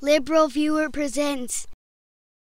LiberalViewer presents.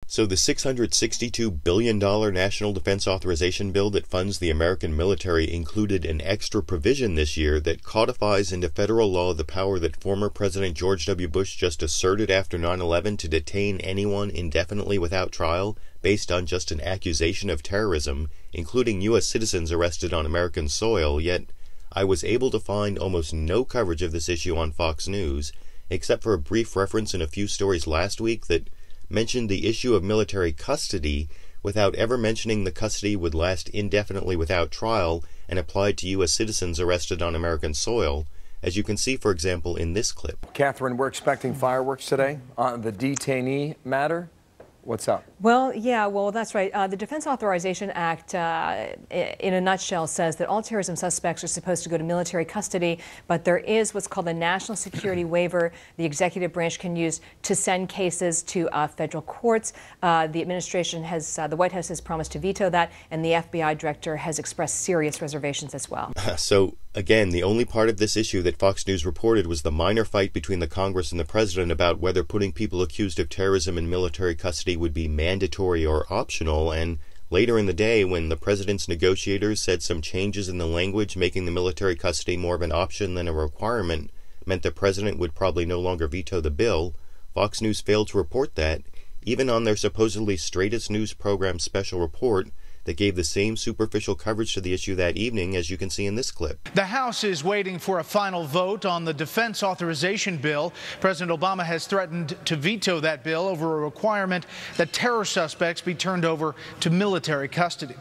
So the $662 billion National Defense Authorization Bill that funds the American military included an extra provision this year that codifies into federal law the power that former President George W. Bush just asserted after 9/11 to detain anyone indefinitely without trial based on just an accusation of terrorism, including U.S. citizens arrested on American soil. Yet I was able to find almost no coverage of this issue on Fox News, except for a brief reference in a few stories last week that mentioned the issue of military custody without ever mentioning the custody would last indefinitely without trial and applied to U.S. citizens arrested on American soil, as you can see, for example, in this clip. Catherine, we're expecting fireworks today on the detainee matter. What's up? Well, that's right. The Defense Authorization Act, in a nutshell, says that all terrorism suspects are supposed to go to military custody, but there is what's called the national security waiver the executive branch can use to send cases to federal courts. The administration has, the White House has promised to veto that, and the FBI director has expressed serious reservations as well. So, again, the only part of this issue that Fox News reported was the minor fight between the Congress and the president about whether putting people accused of terrorism in military custody would be mandatory or optional, and later in the day, when the president's negotiators said some changes in the language making the military custody more of an option than a requirement meant the president would probably no longer veto the bill, Fox News failed to report that, even on their supposedly straightest news program special report that gave the same superficial coverage to the issue that evening, as you can see in this clip. The House is waiting for a final vote on the defense authorization bill. President Obama has threatened to veto that bill over a requirement that terror suspects be turned over to military custody.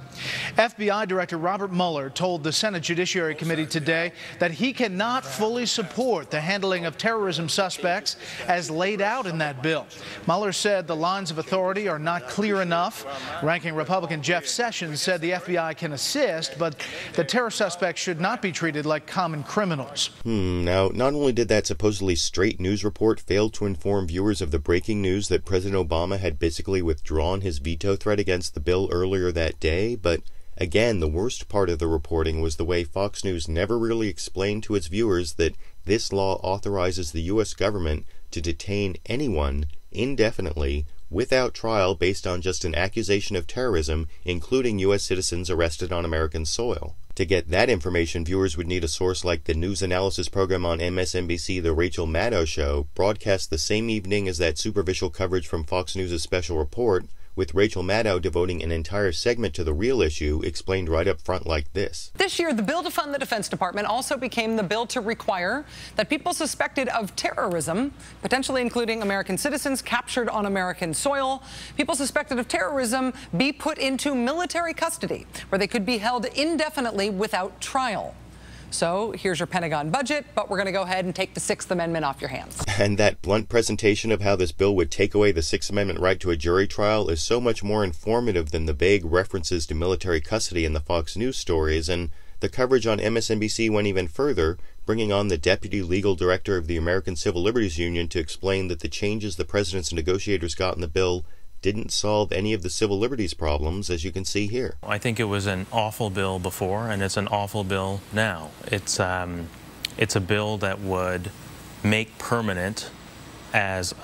FBI Director Robert Mueller told the Senate Judiciary Committee today that he cannot fully support the handling of terrorism suspects as laid out in that bill. Mueller said the lines of authority are not clear enough. Ranking Republican Jeff Sessions said the FBI can assist, but the terror suspects should not be treated like common criminals. Now, not only did that supposedly straight news report fail to inform viewers of the breaking news that President Obama had basically withdrawn his veto threat against the bill earlier that day, but again, the worst part of the reporting was the way Fox News never really explained to its viewers that this law authorizes the U.S. government to detain anyone indefinitely without trial based on just an accusation of terrorism, including U.S. citizens arrested on American soil. To get that information, viewers would need a source like the news analysis program on MSNBC, The Rachel Maddow Show, broadcast the same evening as that superficial coverage from Fox News' special report, with Rachel Maddow devoting an entire segment to the real issue, explained right up front like this. This year, the bill to fund the Defense Department also became the bill to require that people suspected of terrorism, potentially including American citizens captured on American soil, people suspected of terrorism be put into military custody, where they could be held indefinitely without trial. So here's your Pentagon budget, but we're going to go ahead and take the Sixth Amendment off your hands. And that blunt presentation of how this bill would take away the Sixth Amendment right to a jury trial is so much more informative than the vague references to military custody in the Fox News stories, and the coverage on MSNBC went even further, bringing on the Deputy Legal Director of the American Civil Liberties Union to explain that the changes the president's negotiators got in the bill didn't solve any of the civil liberties problems, as you can see here. I think it was an awful bill before, and it's an awful bill now. It's a bill that would make permanent in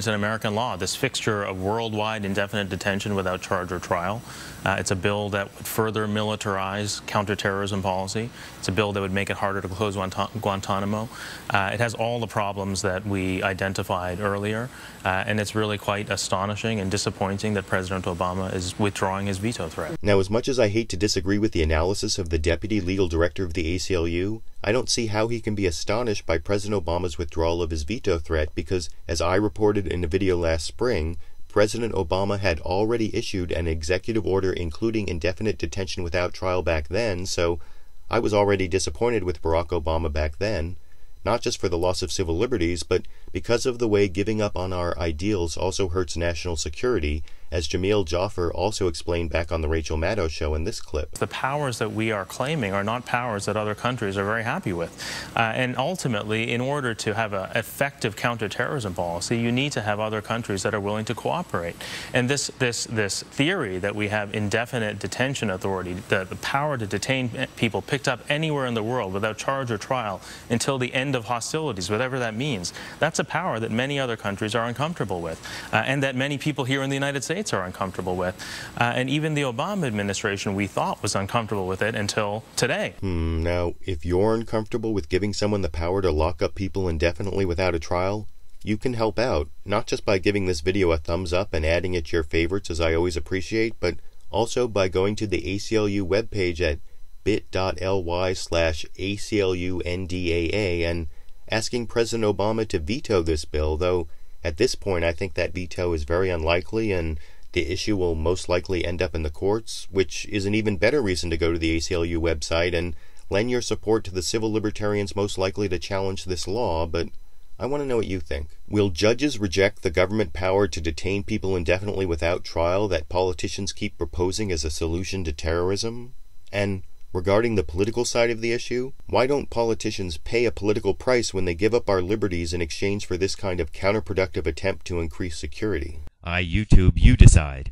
American law this fixture of worldwide indefinite detention without charge or trial. It's a bill that would further militarize counterterrorism policy. It's a bill that would make it harder to close Guantanamo. It has all the problems that we identified earlier, and it's really quite astonishing and disappointing that President Obama is withdrawing his veto threat. Now, as much as I hate to disagree with the analysis of the Deputy Legal Director of the ACLU, I don't see how he can be astonished by President Obama's withdrawal of his veto threat because, as I reported in a video last spring, President Obama had already issued an executive order including indefinite detention without trial back then, so I was already disappointed with Barack Obama back then, not just for the loss of civil liberties, but because of the way giving up on our ideals also hurts national security, as Jamil Jaffer also explained back on the Rachel Maddow Show in this clip. The powers that we are claiming are not powers that other countries are very happy with. And ultimately, in order to have an effective counterterrorism policy, you need to have other countries that are willing to cooperate. And this theory that we have indefinite detention authority, the power to detain people picked up anywhere in the world without charge or trial until the end of hostilities, whatever that means, that's a power that many other countries are uncomfortable with, and that many people here in the United States are uncomfortable with. And even the Obama administration, we thought, was uncomfortable with it until today. Now, if you're uncomfortable with giving someone the power to lock up people indefinitely without a trial, you can help out, not just by giving this video a thumbs up and adding it to your favorites, as I always appreciate, but also by going to the ACLU webpage at bit.ly/ACLUNDAA and asking President Obama to veto this bill, though at this point I think that veto is very unlikely and the issue will most likely end up in the courts, which is an even better reason to go to the ACLU website and lend your support to the civil libertarians most likely to challenge this law. But I want to know what you think. Will judges reject the government power to detain people indefinitely without trial that politicians keep proposing as a solution to terrorism? And regarding the political side of the issue, why don't politicians pay a political price when they give up our liberties in exchange for this kind of counterproductive attempt to increase security? YouTube, you decide.